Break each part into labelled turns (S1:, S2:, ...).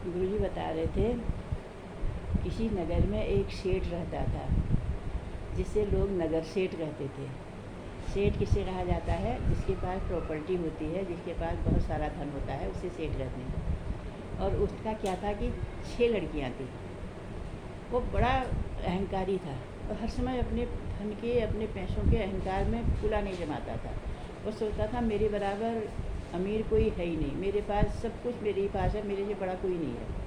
S1: गुरुजी बता रहे थे किसी नगर में एक सेठ रहता था जिसे लोग नगर सेठ कहते थे। सेठ किसे कहा जाता है? जिसके पास प्रॉपर्टी होती है, जिसके पास बहुत सारा धन होता है, उसे सेठ कहते हैं। और उसका क्या था कि 6 लड़कियां थी। वो बड़ा अहंकारी था और हर समय अपने धन के, अपने पैसों के अहंकार में फूला नहीं जमाता था। वो सोचता था मेरे बराबर अमीर कोई है ही नहीं, मेरे पास सब कुछ मेरे ही पास है, मेरे से बड़ा कोई नहीं है।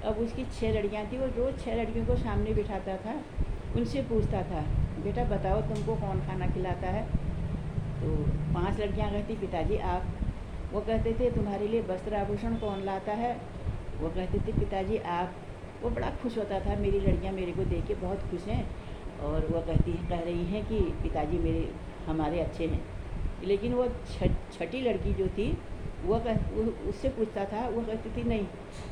S1: अब उसकी 6 लड़कियां थी। वो रोज़ 6 लड़कियों को सामने बिठाता था, उनसे पूछता था बेटा बताओ तुमको कौन खाना खिलाता है? तो 5 लड़कियां कहती पिताजी आप। वो कहते थे तुम्हारे लिए वस्त्र आभूषण कौन लाता है? वो कहते थे पिताजी आप। वो बड़ा खुश होता था, मेरी लड़कियां मेरे को देख के बहुत खुश हैं। और वो कह रही हैं कि पिताजी मेरे हमारे अच्छे हैं। लेकिन वो छठी लड़की जो थी वो उससे पूछता था, वो कहती थी नहीं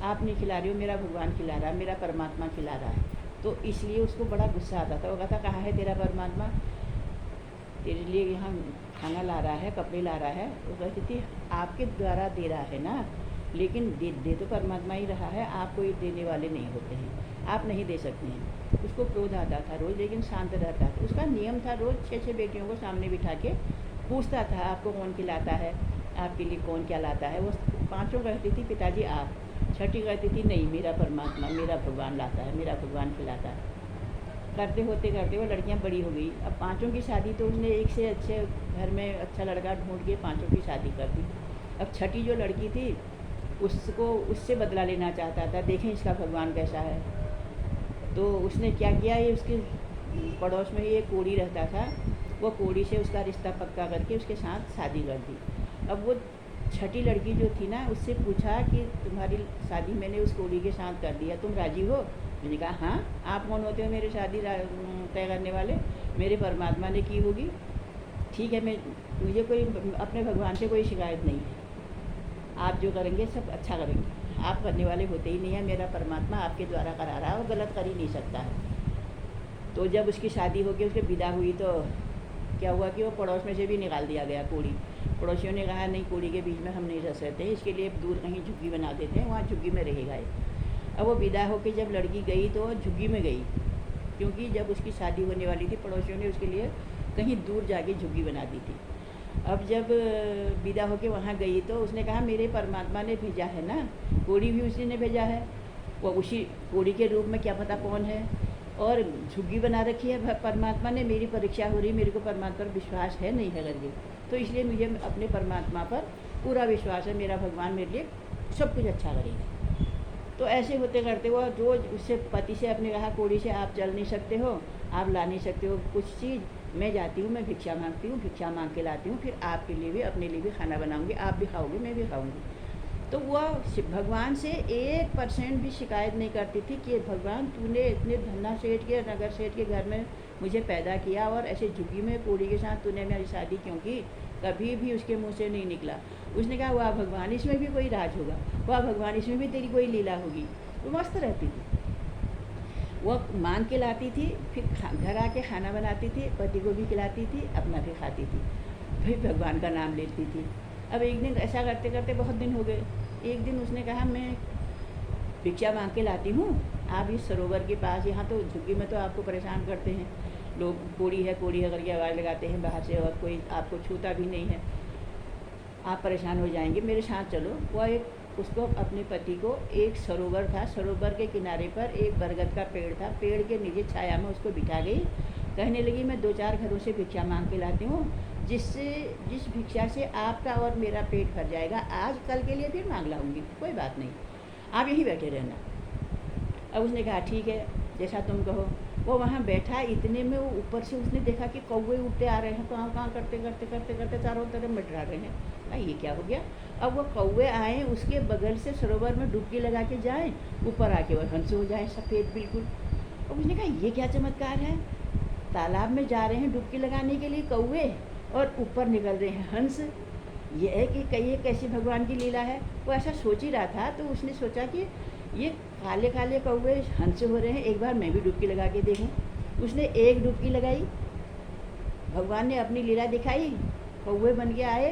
S1: आप नहीं खिला रही हो, मेरा भगवान खिला रहा है, मेरा परमात्मा खिला रहा है। तो इसलिए उसको बड़ा गुस्सा आता था। वो कहता कहाँ है तेरा परमात्मा? तेरे लिए यहाँ खाना ला रहा है, कपड़े ला रहा है। वो कहती थी आपके द्वारा दे रहा है ना, लेकिन दे तो परमात्मा ही रहा है, आप कोई देने वाले नहीं होते हैं, आप नहीं दे सकते हैं। उसको क्रोध आता था रोज़, लेकिन शांत रहता था। उसका नियम था रोज़ 6 बेटियों को सामने बिठा के पूछता था आपको कौन खिलाता है, आपके लिए कौन क्या लाता है? वो 5 कहती थी पिताजी आप। छठी कहती थी नहीं मेरा परमात्मा, मेरा भगवान लाता है, मेरा भगवान खिलाता है। करते होते करते वो लड़कियां बड़ी हो गई। अब 5 की शादी तो उसने एक से अच्छे घर में अच्छा लड़का ढूंढ के 5 की शादी कर दी। अब छठी जो लड़की थी उसको उससे बदला लेना चाहता था, देखें इसका भगवान कैसा है। तो उसने क्या किया, ये उसके पड़ोस में ही एक कोड़ी रहता था, वो कोड़ी से उसका रिश्ता पक्का करके उसके साथ शादी कर दी। अब वो छठी लड़की जो थी ना उससे पूछा कि तुम्हारी शादी मैंने उस कोड़ी के साथ कर दिया, तुम राजी हो? मैंने कहा हाँ, आप कौन होते हो मेरी शादी तय करने वाले? मेरे परमात्मा ने की होगी। ठीक है, मैं मुझे कोई अपने भगवान से कोई शिकायत नहीं है, आप जो करेंगे सब अच्छा करेंगे, आप करने वाले होते ही नहीं है, मेरा परमात्मा आपके द्वारा करा रहा है, वो गलत कर ही नहीं सकता है। तो जब उसकी शादी होकर उसके विदा हुई तो क्या हुआ कि वो पड़ोस में से भी निकाल दिया गया कोड़ी। पड़ोसियों ने कहा नहीं कोड़ी के बीच में हम नहीं रह सकते, इसके लिए दूर कहीं झुग्गी बना देते हैं, वहाँ झुग्गी में रहेगा ये। अब वो विदा होकर जब लड़की गई तो झुग्गी में गई, क्योंकि जब उसकी शादी होने वाली थी पड़ोसियों ने उसके लिए कहीं दूर जाके झुग्गी बना दी थी। अब जब विदा होकर वहाँ गई तो उसने कहा मेरे परमात्मा ने भेजा है ना, कोड़ी भी उसी ने भेजा है, वो उसी कोड़ी के रूप में क्या पता कौन है, और झुग्गी बना रखी है परमात्मा ने, मेरी परीक्षा हो रही, मेरे को परमात्मा पर विश्वास है नहीं है करके। तो इसलिए मुझे अपने परमात्मा पर पूरा विश्वास है, मेरा भगवान मेरे लिए सब कुछ अच्छा करेगा। तो ऐसे होते करते वो रोज़ उससे पति से अपने कहा कोड़ी से आप चल नहीं सकते हो, आप ला नहीं सकते हो कुछ चीज़, मैं जाती हूँ, मैं भिक्षा मांगती हूँ, भिक्षा मांग के लाती हूँ, फिर आपके लिए भी अपने लिए भी खाना बनाऊँगी, आप भी खाओगे मैं भी खाऊँगी। तो वह भगवान से 1% भी शिकायत नहीं करती थी कि भगवान तूने इतने धन्ना सेठ के, नगर सेठ के घर में मुझे पैदा किया और ऐसे झुग्गी में कोड़ी के साथ तूने मेरी शादी क्यों की? कभी भी उसके मुंह से नहीं निकला। उसने कहा वाह भगवान इसमें भी कोई राज होगा, वाह भगवान इसमें भी तेरी कोई लीला होगी। वो मस्त रहती थी, वो मांग के लाती थी, फिर घर आके खाना बनाती थी, पति को भी खिलाती थी, अपना भी खाती थी, फिर भगवान का नाम लेती थी। अब एक दिन ऐसा करते करते बहुत दिन हो गए। एक दिन उसने कहा मैं भिक्षा मांग के लाती हूँ, आप इस सरोवर के पास, यहाँ तो झुग्गी में तो आपको परेशान करते हैं लोग, कोड़ी है करके आवाज़ लगाते हैं बाहर से, और कोई आपको छूता भी नहीं है, आप परेशान हो जाएंगे, मेरे साथ चलो। वह एक उसको अपने पति को एक सरोवर था, सरोवर के किनारे पर एक बरगद का पेड़ था, पेड़ के नीचे छाया में उसको बिठा गई। कहने लगी मैं 2-4 घरों से भिक्षा मांग के लाती हूँ, जिस भिक्षा से आपका और मेरा पेट भर जाएगा, आज कल के लिए फिर मांग लाऊंगी, कोई बात नहीं, आप यहीं बैठे रहना। अब उसने कहा ठीक है जैसा तुम कहो। वो वहाँ बैठा, इतने में वो ऊपर से उसने देखा कि कौवे उड़ते आ रहे हैं, कहाँ कहाँ करते करते करते करते चारों तरफ मंडरा रहे हैं। भाई ये क्या हो गया? अब वो कौवे आए उसके बगल से सरोवर में डुबकी लगा के जाए, ऊपर आके वो हंस हो जाए सफ़ेद बिल्कुल। अब उसने कहा ये क्या चमत्कार है, तालाब में जा रहे हैं डुबकी लगाने के लिए कौवे, और ऊपर निकल रहे हैं हंस, ये है कि कई कैसी भगवान की लीला है। वो ऐसा सोच ही रहा था तो उसने सोचा कि ये काले काले कौवे हंस हो रहे हैं, एक बार मैं भी डुबकी लगा के देखूं। उसने एक डुबकी लगाई, भगवान ने अपनी लीला दिखाई, कौवे बन के आए,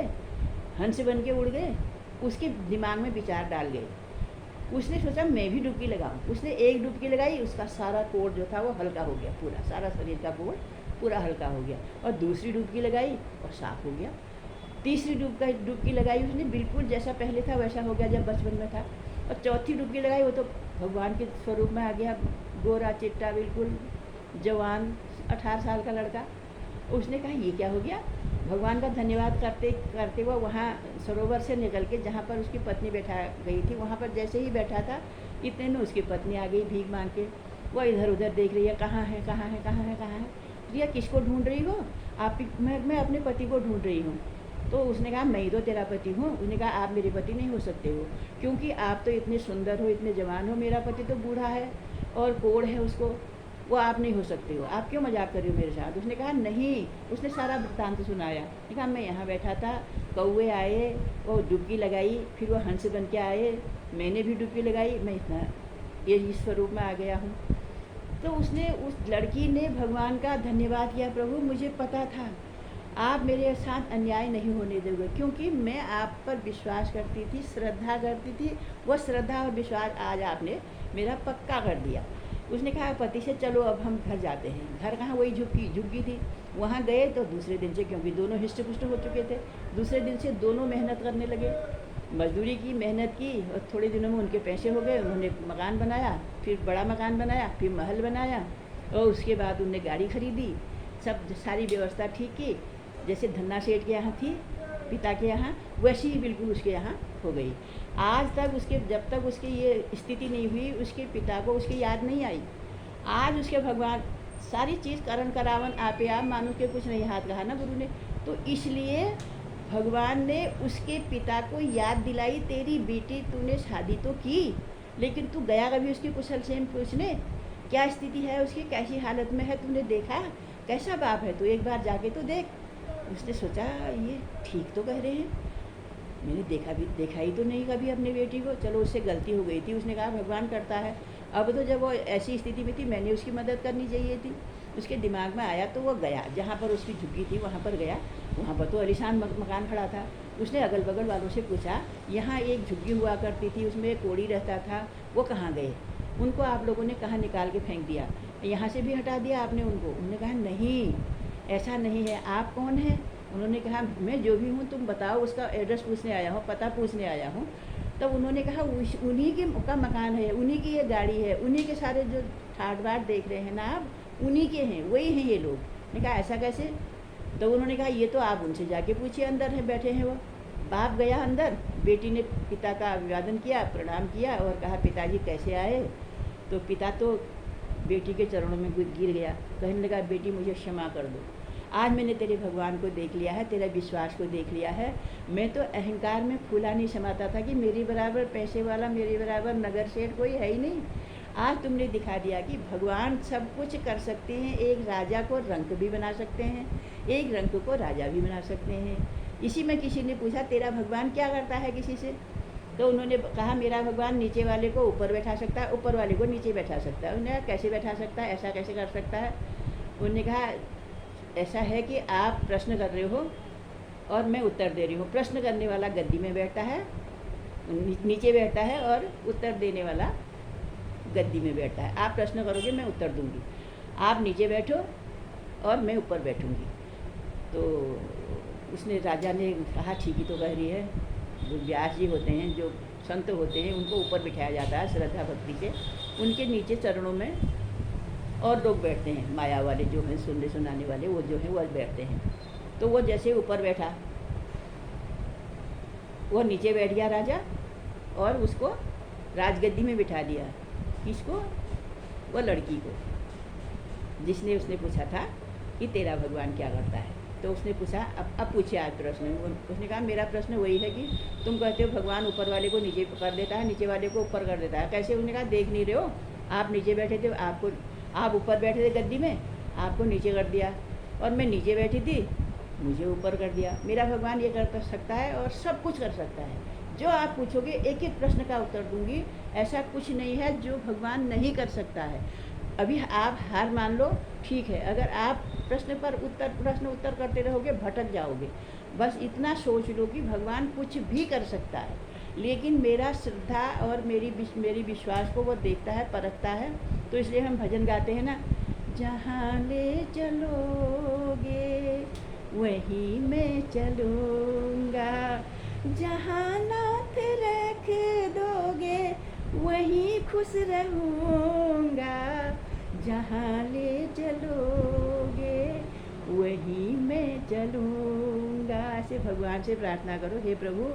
S1: हंस बन के उड़ गए। उसके दिमाग में विचार डाल गए उसने सोचा मैं भी डुबकी लगाऊं। उसने एक डुबकी लगाई, उसका सारा कोट जो था वो हल्का हो गया, पूरा सारा शरीर का कोट पूरा हल्का हो गया। और दूसरी डुबकी लगाई और साफ हो गया। तीसरी डुबकी लगाई उसने, बिल्कुल जैसा पहले था वैसा हो गया जब बचपन में था। और चौथी डुबकी लगाई, वो तो भगवान के स्वरूप में आ गया, गोरा चिट्टा बिल्कुल जवान 18 साल का लड़का। उसने कहा ये क्या हो गया। भगवान का धन्यवाद करते करते हुआ वहाँ सरोवर से निकल के जहाँ पर उसकी पत्नी बैठा गई थी, वहाँ पर जैसे ही बैठा था इतने में उसकी पत्नी आ गई भीख मांग के। वो इधर उधर देख रही है, कहाँ है कहाँ है कहाँ है कहाँ है। प्रिया किसको ढूंढ रही हो आप? मैं अपने पति को ढूंढ रही हूँ। तो उसने कहा मैं ही तो तेरा पति हूँ। उसने कहा आप मेरे पति नहीं हो सकते हो, क्योंकि आप तो इतने सुंदर हो, इतने जवान हो, मेरा पति तो बूढ़ा है और कोढ़ है उसको, वो आप नहीं हो सकते हो, आप क्यों मजाक कर रही हो मेरे साथ। उसने कहा नहीं। उसने सारा वृत्तांत सुनाया। उसने कहा मैं यहाँ बैठा था, कौवे आए, वो डुबकी लगाई, फिर वो हंस बन के आए, मैंने भी डुबकी लगाई, मैं इतना ये इस स्वरूप में आ गया हूँ। तो उसने उस लड़की ने भगवान का धन्यवाद किया, प्रभु मुझे पता था आप मेरे साथ अन्याय नहीं होने दोगे, क्योंकि मैं आप पर विश्वास करती थी, श्रद्धा करती थी। वह श्रद्धा और विश्वास आज आपने मेरा पक्का कर दिया। उसने कहा पति से चलो अब हम घर जाते हैं। घर कहाँ, वही झुग्गी थी, वहाँ गए। तो दूसरे दिन से, क्योंकि दोनों हिस्ट पुष्ट हो चुके थे, दूसरे दिन से दोनों मेहनत करने लगे, मजदूरी की, मेहनत की, और थोड़े दिनों में उनके पैसे हो गए। उन्होंने मकान बनाया, फिर बड़ा मकान बनाया, फिर महल बनाया, और उसके बाद उनने गाड़ी खरीदी, सब सारी व्यवस्था ठीक की। जैसे धन्ना सेठ के यहाँ थी पिता के यहाँ, वैसी ही बिल्कुल उसके यहाँ हो गई। आज तक उसके, जब तक उसकी ये स्थिति नहीं हुई, उसके पिता को उसकी याद नहीं आई। आज उसके भगवान सारी चीज़ करण करावन आपे आप, मानो के कुछ नहीं हाथ कहा ना गुरु ने। तो इसलिए भगवान ने उसके पिता को याद दिलाई, तेरी बेटी तूने शादी तो की, लेकिन तू गया कभी उसकी कुशल क्षेम पूछने, क्या स्थिति है उसकी, कैसी हालत में है, तूने देखा कैसा बाप है, तू एक बार जाके तो देख। उसने सोचा ये ठीक तो कह रहे हैं, मैंने देखा ही तो नहीं कभी अपनी बेटी को। चलो उससे गलती हो गई थी, उसने कहा भगवान करता है। अब तो जब वो ऐसी स्थिति में थी, मैंने उसकी मदद करनी चाहिए थी। उसके दिमाग में आया तो वो गया, जहाँ पर उसकी झुग्गी थी वहाँ पर गया। वहाँ पर तो आलीशान मकान खड़ा था। उसने अगल बगल वालों से पूछा, यहाँ एक झुग्गी हुआ करती थी, उसमें एक कोढ़ी रहता था, वो कहाँ गए? उनको आप लोगों ने कहाँ निकाल के फेंक दिया? यहाँ से भी हटा दिया आपने उनको? उन्होंने कहा नहीं, ऐसा नहीं है। आप कौन हैं? उन्होंने कहा मैं जो भी हूँ, तुम बताओ। उसका एड्रेस पूछने आया हूँ, पता पूछने आया हूँ। तब उन्होंने कहा उन्हीं के का मकान है, उन्हीं की ये गाड़ी है, उन्हीं के सारे जो ठाट बाट देख रहे हैं ना आप, उन्हीं के हैं, वही हैं ये लोग। मैंने कहा ऐसा कैसे? तो उन्होंने कहा ये तो आप उनसे जाके पूछिए, अंदर हैं, बैठे हैं वो। बाप गया अंदर, बेटी ने पिता का अभिवादन किया, प्रणाम किया और कहा पिताजी कैसे आए? तो पिता तो बेटी के चरणों में गिर गया, कहने लगा बेटी मुझे क्षमा कर दो, आज मैंने तेरे भगवान को देख लिया है, तेरा विश्वास को देख लिया है। मैं तो अहंकार में फूला नहीं समाता था कि मेरे बराबर पैसे वाला, मेरे बराबर नगर सेठ कोई है ही नहीं। आज तुमने दिखा दिया कि भगवान सब कुछ कर सकते हैं। एक राजा को रंक भी बना सकते हैं, एक रंक को राजा भी बना सकते हैं। इसी में किसी ने पूछा तेरा भगवान क्या करता है किसी से? तो उन्होंने कहा मेरा भगवान नीचे वाले को ऊपर बैठा सकता है, ऊपर वाले को नीचे बैठा सकता है। उन्होंने कहा कैसे बैठा सकता है, ऐसा कैसे कर सकता है? उन्होंने कहा ऐसा है कि आप प्रश्न कर रहे हो और मैं उत्तर दे रही हूँ। प्रश्न करने वाला गद्दी में बैठता है, नीचे बैठता है, और उत्तर देने वाला गद्दी में बैठता है। आप प्रश्न करोगे, मैं उत्तर दूंगी, आप नीचे बैठो और मैं ऊपर बैठूंगी। तो उसने, राजा ने कहा ठीक ही तो कह रही है। जो व्यास जी होते हैं, जो संत होते हैं, उनको ऊपर बिठाया जाता है श्रद्धा भक्ति से। उनके नीचे चरणों में और लोग बैठते हैं, माया वाले जो हैं, सुनने सुनाने वाले, वो जो हैं वो बैठते हैं। तो वो जैसे ऊपर बैठा, वो नीचे बैठ गया राजा, और उसको राजगद्दी में बिठा दिया। किसको? वो लड़की को, जिसने उसने पूछा था कि तेरा भगवान क्या करता है। तो उसने पूछा, अब पूछे आज प्रश्न। उसने कहा मेरा प्रश्न वही है कि तुम कहते हो भगवान ऊपर वाले को नीचे कर देता है, नीचे वाले को ऊपर कर देता है, कैसे? उसने कहा देख नहीं रहे हो, आप नीचे बैठे थे, आप ऊपर बैठे थे गद्दी में, आपको नीचे कर दिया, और मैं नीचे बैठी थी, मुझे ऊपर कर दिया। मेरा भगवान ये कर सकता है और सब कुछ कर सकता है। जो आप पूछोगे एक एक प्रश्न का उत्तर दूंगी। ऐसा कुछ नहीं है जो भगवान नहीं कर सकता है। अभी आप हार मान लो, ठीक है। अगर आप प्रश्न उत्तर करते रहोगे, भटक जाओगे। बस इतना सोच लो कि भगवान कुछ भी कर सकता है। लेकिन मेरा श्रद्धा और मेरी विश्वास को वो देखता है, परखता है। तो इसलिए हम भजन गाते हैं ना, जहाँ ले चलोगे वहीं मैं चलूँगा, जहाँ नाथ रख दोगे वहीं खुश रहूँगा, जहाँ ले चलोगे वहीं मैं चलूँगा। ऐसे भगवान से प्रार्थना करो, हे प्रभु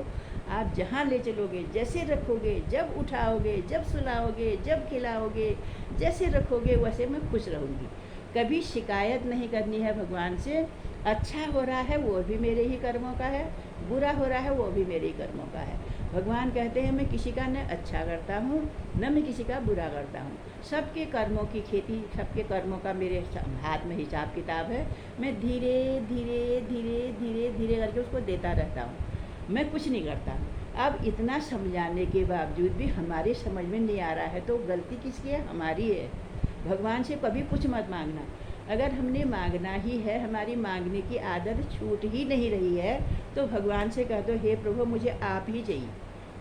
S1: आप जहाँ ले चलोगे, जैसे रखोगे, जब उठाओगे, जब सुलाओगे, जब खिलाओगे, जैसे रखोगे वैसे मैं खुश रहूँगी। कभी शिकायत नहीं करनी है भगवान से। अच्छा हो रहा है वो भी मेरे ही कर्मों का है, बुरा हो रहा है वो भी मेरे ही कर्मों का है। भगवान कहते हैं मैं किसी का न अच्छा करता हूँ न मैं किसी का बुरा करता हूँ। सबके कर्मों की खेती, सबके कर्मों का मेरे हाथ में हिसाब किताब है। मैं धीरे धीरे धीरे धीरे धीरे करके उसको देता रहता हूँ, मैं कुछ नहीं करता। अब इतना समझाने के बावजूद भी हमारे समझ में नहीं आ रहा है तो गलती किसकी है? हमारी है। भगवान से कभी कुछ मत मांगना। अगर हमने मांगना ही है, हमारी मांगने की आदत छूट ही नहीं रही है, तो भगवान से कह दो, हे प्रभु मुझे आप ही चाहिए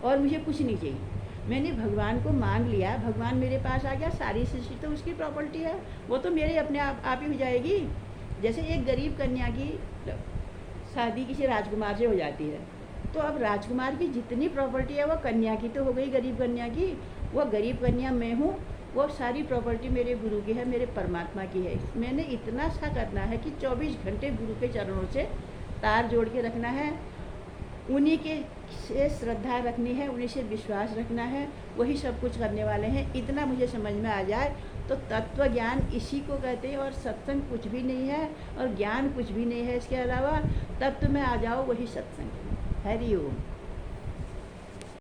S1: और मुझे कुछ नहीं चाहिए। मैंने भगवान को मांग लिया, भगवान मेरे पास आ गया, सारी सृष्टि तो उसकी प्रॉपर्टी है, वो तो मेरे अपने आप ही हो जाएगी। जैसे एक गरीब कन्या की शादी किसी राजकुमार से हो जाती है, तो अब राजकुमार की जितनी प्रॉपर्टी है वो कन्या की तो हो गई, गरीब कन्या की। वो गरीब कन्या मैं हूँ, वो सारी प्रॉपर्टी मेरे गुरु की है, मेरे परमात्मा की है। मैंने इतना सा करना है कि 24 घंटे गुरु के चरणों से तार जोड़ के रखना है, उन्हीं के से श्रद्धा रखनी है, उन्हीं से विश्वास रखना है, वही सब कुछ करने वाले हैं। इतना मुझे समझ में आ जाए तो तत्व ज्ञान इसी को कहते हैं। और सत्संग कुछ भी नहीं है और ज्ञान कुछ भी नहीं है इसके अलावा। तब तुम्हें आ जाओ वही सत्संग। हरि ओम।